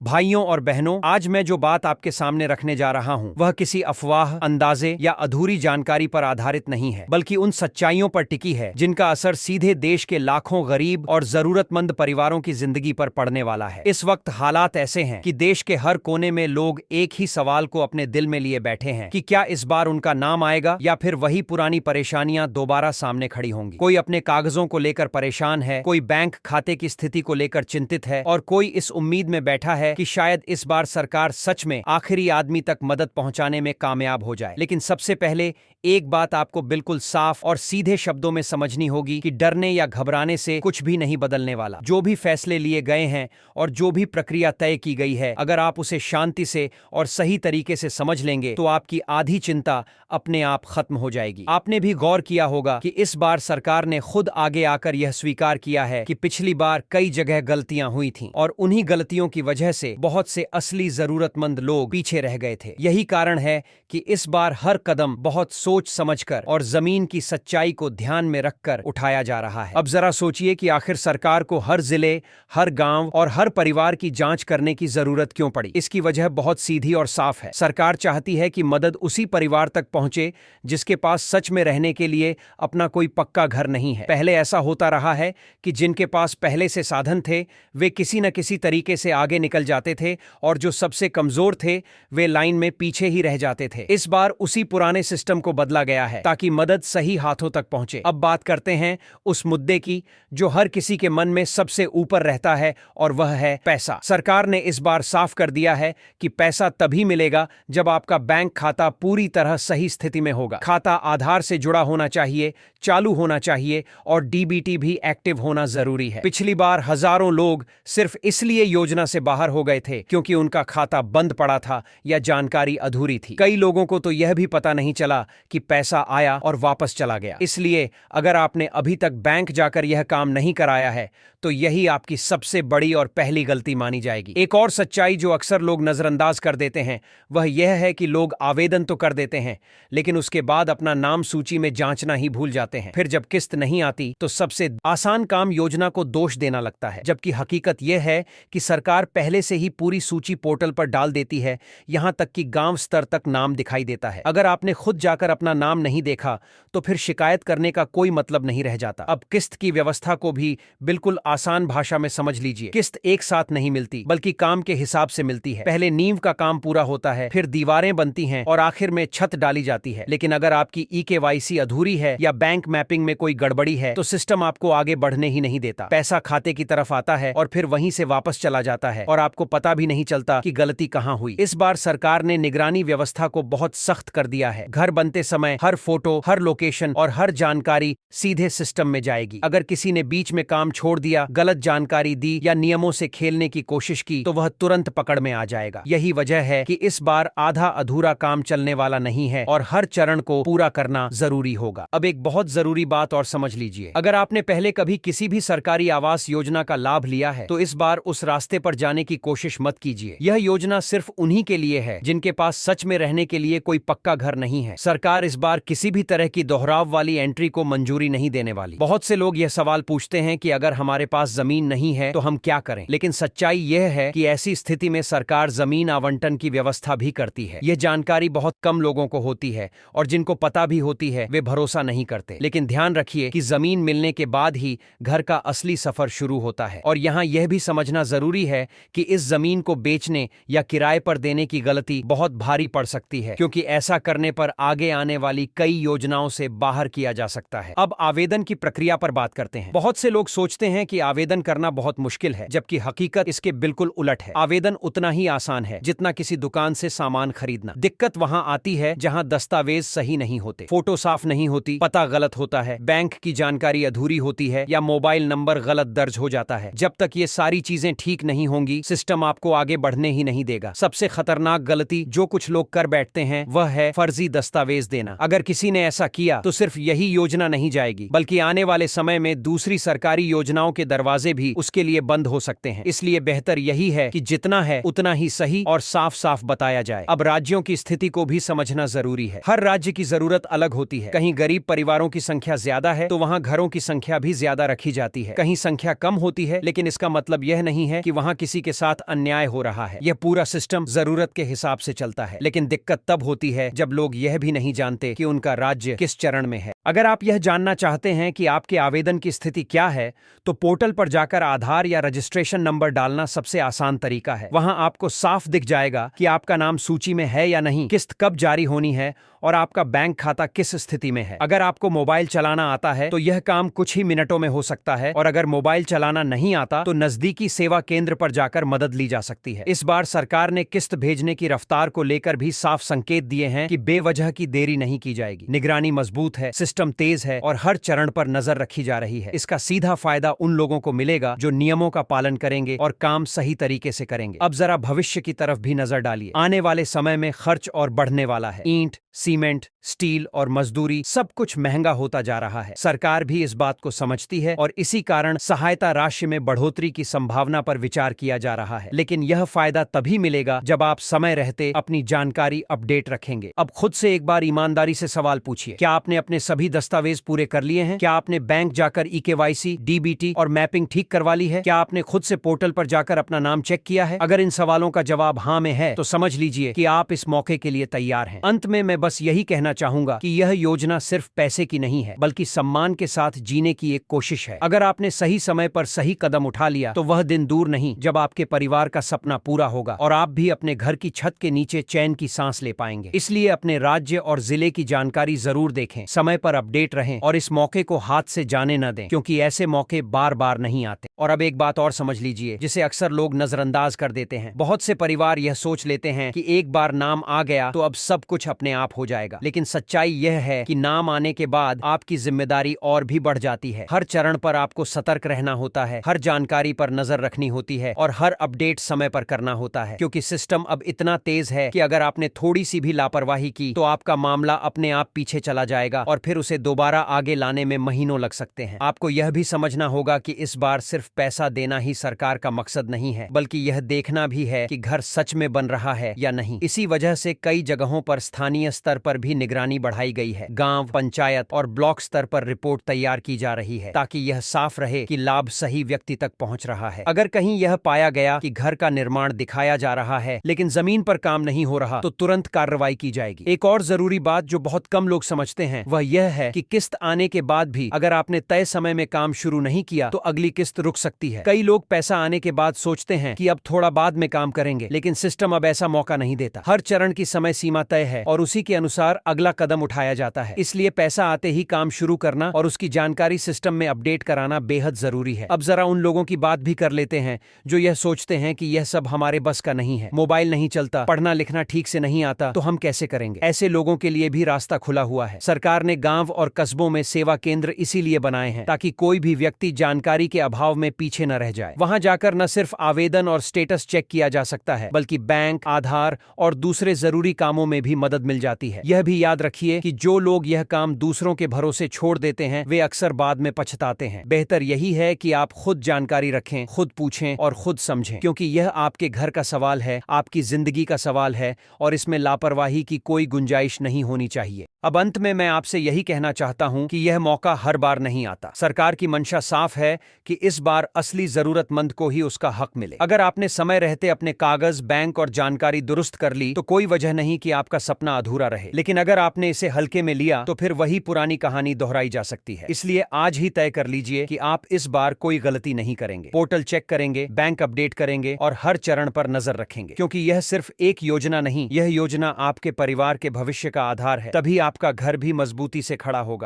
भाइयों और बहनों, आज मैं जो बात आपके सामने रखने जा रहा हूं, वह किसी अफवाह, अंदाजे या अधूरी जानकारी पर आधारित नहीं है, बल्कि उन सच्चाइयों पर टिकी है जिनका असर सीधे देश के लाखों गरीब और जरूरतमंद परिवारों की जिंदगी पर पड़ने वाला है। इस वक्त हालात ऐसे हैं कि देश के हर कोने में लोग एक ही सवाल को अपने दिल में लिए बैठे हैं कि क्या इस बार उनका नाम आएगा या फिर वही पुरानी परेशानियां दोबारा सामने खड़ी होंगी। कोई अपने कागजों को लेकर परेशान है, कोई बैंक खाते की स्थिति को लेकर चिंतित है और कोई इस उम्मीद में बैठा है कि शायद इस बार सरकार सच में आखिरी आदमी तक मदद पहुंचाने में कामयाब हो जाए। लेकिन सबसे पहले एक बात आपको बिल्कुल साफ और सीधे शब्दों में समझनी होगी कि डरने या घबराने से कुछ भी नहीं बदलने वाला। जो भी फैसले लिए गए हैं और जो भी प्रक्रिया तय की गई है, अगर आप उसे शांति से और सही तरीके से समझ लेंगे तो आपकी आधी चिंता अपने आप खत्म हो जाएगी। आपने भी गौर किया होगा कि इस बार सरकार ने खुद आगे आकर यह स्वीकार किया है कि पिछली बार कई जगह गलतियां हुई थीं और उन्हीं गलतियों की वजह से बहुत से असली जरूरतमंद लोग पीछे रह गए थे। यही कारण है कि इस बार हर कदम बहुत सोच समझकर और जमीन की सच्चाई को ध्यान में रखकर उठाया जा रहा है। अब जरा सोचिए कि आखिर सरकार को हर जिले, हर गांव और हर परिवार की जांच करने की जरूरत क्यों पड़ी। इसकी वजह बहुत सीधी और साफ है। सरकार चाहती है कि मदद उसी परिवार तक पहुंचे जिसके पास सच में रहने के लिए अपना कोई पक्का घर नहीं है। पहले ऐसा होता रहा है कि जिनके पास पहले से साधन थे वे किसी न किसी तरीके से आगे निकल जाते थे और जो सबसे कमजोर थे वे लाइन में पीछे ही रह जाते थे। इस बार उसी पुराने सिस्टम को बदला गया है ताकि मदद सही हाथों तक पहुंचे। अब बात करते हैं उस मुद्दे की जो हर किसी के मन में सबसे ऊपर रहता है और वह है पैसा। सरकार ने इस बार साफ कर दिया है कि पैसा तभी मिलेगा जब आपका बैंक खाता पूरी तरह सही स्थिति में होगा। खाता आधार से जुड़ा होना चाहिए, चालू होना चाहिए और डीबीटी भी एक्टिव होना जरूरी है। पिछली बार हजारों लोग सिर्फ इसलिए योजना से बाहर हो गए थे क्योंकि उनका खाता बंद पड़ा था या जानकारी अधूरी थी। कई लोगों को तो यह भी पता नहीं चला कि पैसा आया और वापस चला गया। इसलिए अगर आपने अभी तक बैंक जाकर यह काम नहीं कराया है तो यही आपकी सबसे बड़ी और पहली गलती मानी जाएगी। एक और सच्चाई जो अक्सर लोग नजरअंदाज कर देते हैं वह यह है कि लोग आवेदन तो कर देते हैं लेकिन उसके बाद अपना नाम सूची में जांचना ही भूल जाते हैं। फिर जब किस्त नहीं आती तो सबसे आसान काम योजना को दोष देना लगता है, जबकि हकीकत यह है कि सरकार पहले से ही पूरी सूची पोर्टल पर डाल देती है, यहां तक कि गांव स्तर तक नाम दिखाई देता है। अगर आपने खुद जाकर अपना नाम नहीं देखा तो फिर शिकायत करने का कोई मतलब नहीं रह जाता। अब किस्त की व्यवस्था को भी बिल्कुल आसान भाषा में समझ लीजिए। किस्त एक साथ नहीं मिलती बल्कि काम के हिसाब से मिलती है। पहले नींव का काम पूरा होता है, फिर दीवारें बनती हैं और आखिर में छत डाली जाती है। लेकिन अगर आपकी ईकेवाईसी अधूरी है या बैंक मैपिंग में कोई गड़बड़ी है तो सिस्टम आपको आगे बढ़ने ही नहीं देता। पैसा खाते की तरफ आता है और फिर वहीं से वापस चला जाता है और आपको पता भी नहीं चलता कि गलती कहां हुई। इस बार सरकार ने निगरानी व्यवस्था को बहुत सख्त कर दिया है। घर बनते समय हर फोटो, हर लोकेशन और हर जानकारी सीधे सिस्टम में जाएगी। अगर किसी ने बीच में काम छोड़ दिया, गलत जानकारी दी या नियमों से खेलने की कोशिश की तो वह तुरंत पकड़ में आ जाएगा। यही वजह है कि इस बार आधा अधूरा काम चलने वाला नहीं है और हर चरण को पूरा करना जरूरी होगा। अब एक बहुत जरूरी बात और समझ लीजिए, अगर आपने पहले कभी किसी भी सरकारी आवास योजना का लाभ लिया है तो इस बार उस रास्ते पर जाने की कोशिश मत कीजिए। यह योजना सिर्फ उन्हीं के लिए है जिनके पास सच में रहने के लिए कोई पक्का घर नहीं है। सरकार इस बार किसी भी तरह की दोहराव वाली एंट्री को मंजूरी नहीं देने वाली। बहुत से लोग यह सवाल पूछते हैं कि अगर हमारे पास जमीन नहीं है तो हम क्या करें, लेकिन सच्चाई यह है कि ऐसी स्थिति में सरकार जमीन आवंटन की व्यवस्था भी करती है। यह जानकारी बहुत कम लोगों को होती है और जिनको पता भी होती है वे भरोसा नहीं करते। लेकिन ध्यान रखिए कि जमीन मिलने के बाद ही घर का असली सफर शुरू होता है। और यहाँ यह भी समझना जरूरी है कि इस जमीन को बेचने या किराए पर देने की गलती बहुत भारी पड़ सकती है, क्योंकि ऐसा करने पर आगे आने वाली कई योजनाओं से बाहर किया जा सकता है। अब आवेदन की प्रक्रिया पर बात करते हैं। बहुत से लोग सोचते हैं कि आवेदन करना बहुत मुश्किल है, जबकि हकीकत इसके बिल्कुल उलट है। आवेदन उतना ही आसान है जितना किसी दुकान से सामान खरीदना। दिक्कत वहां आती है जहां दस्तावेज सही नहीं होते, फोटो साफ नहीं होती, पता गलत होता है, बैंक की जानकारी अधूरी होती है या मोबाइल नंबर गलत दर्ज हो जाता है। जब तक ये सारी चीजें ठीक नहीं होंगी सिस्टम आपको आगे बढ़ने ही नहीं देगा। सबसे खतरनाक गलती जो कुछ लोग कर बैठते हैं वह है फर्जी दस्तावेज देना। अगर किसी ने ऐसा किया तो सिर्फ यही योजना नहीं जाएगी, बल्कि आने वाले समय में दूसरी सरकारी योजनाओं के दरवाजे भी उसके लिए बंद हो सकते हैं। इसलिए बेहतर यही है कि जितना है उतना ही सही और साफ साफ बताया जाए। अब राज्यों की स्थिति को भी समझना जरूरी है। हर राज्य की जरूरत अलग होती है। कहीं गरीब परिवारों की संख्या ज्यादा है तो वहां घरों की संख्या भी ज्यादा रखी जाती है। कहीं संख्या कम होती है, लेकिन इसका मतलब यह नहीं है कि वहां किसी के साथ अन्याय हो रहा है। यह पूरा सिस्टम जरूरत के हिसाब से चलता है। लेकिन दिक्कत तब होती है जब लोग यह भी नहीं जानते कि उनका राज्य किस चरण में है। अगर आप यह जानना चाहते हैं कि आपके आवेदन की स्थिति क्या है, तो पोर्टल पर जाकर आधार या रजिस्ट्रेशन नंबर डालना सबसे आसान तरीका है। वहां आपको साफ दिख जाएगा कि आपका नाम सूची में है या नहीं, किस्त कब जारी होनी है और आपका बैंक खाता किस स्थिति में है। अगर आपको मोबाइल चलाना आता है तो यह काम कुछ ही मिनटों में हो सकता है, और अगर मोबाइल चलाना नहीं आता तो नजदीकी सेवा केंद्र पर जाकर मदद ली जा सकती है। इस बार सरकार ने किस्त भेजने की रफ्तार को लेकर भी साफ संकेत दिए हैं कि बेवजह की देरी नहीं की जाएगी। निगरानी मजबूत है, सिस्टम तेज है और हर चरण पर नजर रखी जा रही है। इसका सीधा फायदा उन लोगों को मिलेगा जो नियमों का पालन करेंगे और काम सही तरीके से करेंगे। अब जरा भविष्य की तरफ भी नजर डालिए। आने वाले समय में खर्च और बढ़ने वाला है। ईंट, सीमेंट, स्टील और मजदूरी सब कुछ महंगा होता जा रहा है। सरकार भी इस बात को समझती है और इसी कारण सहायता राशि में बढ़ोतरी की संभावना पर विचार किया जा रहा है। लेकिन यह फायदा तभी मिलेगा जब आप समय रहते अपनी जानकारी अपडेट रखेंगे। अब खुद से एक बार ईमानदारी से सवाल पूछिए, क्या आपने अपने सभी दस्तावेज पूरे कर लिए हैं? क्या आपने बैंक जाकर EKYC, DBT और मैपिंग ठीक करवा ली है? क्या आपने खुद से पोर्टल पर जाकर अपना नाम चेक किया है? अगर इन सवालों का जवाब हाँ में है तो समझ लीजिए कि आप इस मौके के लिए तैयार हैं। अंत में मैं बस यही कहना चाहूंगा कि यह योजना सिर्फ पैसे की नहीं है, बल्कि सम्मान के साथ जीने की एक कोशिश है। अगर आपने सही समय पर सही कदम उठा लिया तो वह दिन दूर नहीं जब आपके परिवार का सपना पूरा होगा और आप भी अपने घर की छत के नीचे चैन की सांस ले पाएंगे। इसलिए अपने राज्य और जिले की जानकारी जरूर देखें, समय पर अपडेट रहें और इस मौके को हाथ से जाने न दें, क्योंकि ऐसे मौके बार बार नहीं आते। और अब एक बात और समझ लीजिए जिसे अक्सर लोग नजरअंदाज कर देते हैं। बहुत से परिवार यह सोच लेते हैं कि एक बार नाम आ गया तो अब सब कुछ अपने आप हो जाएगा, लेकिन सच्चाई यह है कि नाम आने के बाद आपकी जिम्मेदारी और भी बढ़ जाती है। हर चरण पर आपको सतर्क रहना होता है, हर जानकारी पर नजर रखनी होती है और हर अपडेट समय पर करना होता है, क्योंकि सिस्टम अब इतना तेज है कि अगर आपने थोड़ी सी भी लापरवाही की तो आपका मामला अपने आप पीछे चला जाएगा और फिर उसे दोबारा आगे लाने में महीनों लग सकते हैं। आपको यह भी समझना होगा कि इस बार सिर्फ पैसा देना ही सरकार का मकसद नहीं है, बल्कि यह देखना भी है कि घर सच में बन रहा है या नहीं। इसी वजह से कई जगहों पर स्थानीय स्तर पर भी निगरानी बढ़ाई गई है। गांव, पंचायत और ब्लॉक स्तर पर रिपोर्ट तैयार की जा रही है ताकि यह साफ रहे कि लाभ सही व्यक्ति तक पहुंच रहा है। अगर कहीं यह पाया गया कि घर का निर्माण दिखाया जा रहा है लेकिन जमीन पर काम नहीं हो रहा तो तुरंत कार्रवाई की जाएगी। एक और जरूरी बात जो बहुत कम लोग समझते हैं वह यह है कि किस्त आने के बाद भी अगर आपने तय समय में काम शुरू नहीं किया तो अगली किस्त रुक सकती है। कई लोग पैसा आने के बाद सोचते हैं कि अब थोड़ा बाद में काम करेंगे, लेकिन सिस्टम अब ऐसा मौका नहीं देता। हर चरण की समय सीमा तय है और उसी के अनुसार अगला कदम उठाया जाता है। इसलिए पैसा आते ही काम शुरू करना और उसकी जानकारी सिस्टम में अपडेट कराना बेहद जरूरी है। अब जरा उन लोगों की बात भी कर लेते हैं जो यह सोचते हैं कि यह सब हमारे बस का नहीं है, मोबाइल नहीं चलता, पढ़ना लिखना ठीक से नहीं आता तो हम कैसे करेंगे। ऐसे लोगों के लिए भी रास्ता खुला हुआ है। सरकार ने गांव और कस्बों में सेवा केंद्र इसीलिए बनाए हैं ताकि कोई भी व्यक्ति जानकारी के अभाव में पीछे न रह जाए। वहां जाकर न सिर्फ आवेदन और स्टेटस चेक किया जा सकता है, बल्कि बैंक, आधार और दूसरे जरूरी कामों में भी मदद मिल जाती है। यह भी याद रखिए कि जो लोग यह काम दूसरों के भरोसे छोड़ देते हैं वे अक्सर बाद में पछताते हैं। बेहतर यही है कि आप खुद जानकारी रखें, खुद पूछें और खुद समझें, क्योंकि यह आपके घर का सवाल है, आपकी जिंदगी का सवाल है और इसमें लापरवाही की कोई गुंजाइश नहीं होनी चाहिए। अब अंत में मैं आपसे यही कहना चाहता हूं कि यह मौका हर बार नहीं आता। सरकार की मंशा साफ है कि इस बार असली जरूरतमंद को ही उसका हक मिले। अगर आपने समय रहते अपने कागज, बैंक और जानकारी दुरुस्त कर ली तो कोई वजह नहीं कि आपका सपना अधूरा रहे, लेकिन अगर आपने इसे हल्के में लिया तो फिर वही पुरानी कहानी दोहराई जा सकती है। इसलिए आज ही तय कर लीजिए कि आप इस बार कोई गलती नहीं करेंगे। पोर्टल चेक करेंगे, बैंक अपडेट करेंगे और हर चरण पर नजर रखेंगे, क्योंकि यह सिर्फ एक योजना नहीं, यह योजना आपके परिवार के भविष्य का आधार है। तभी आपका घर भी मजबूती से खड़ा होगा।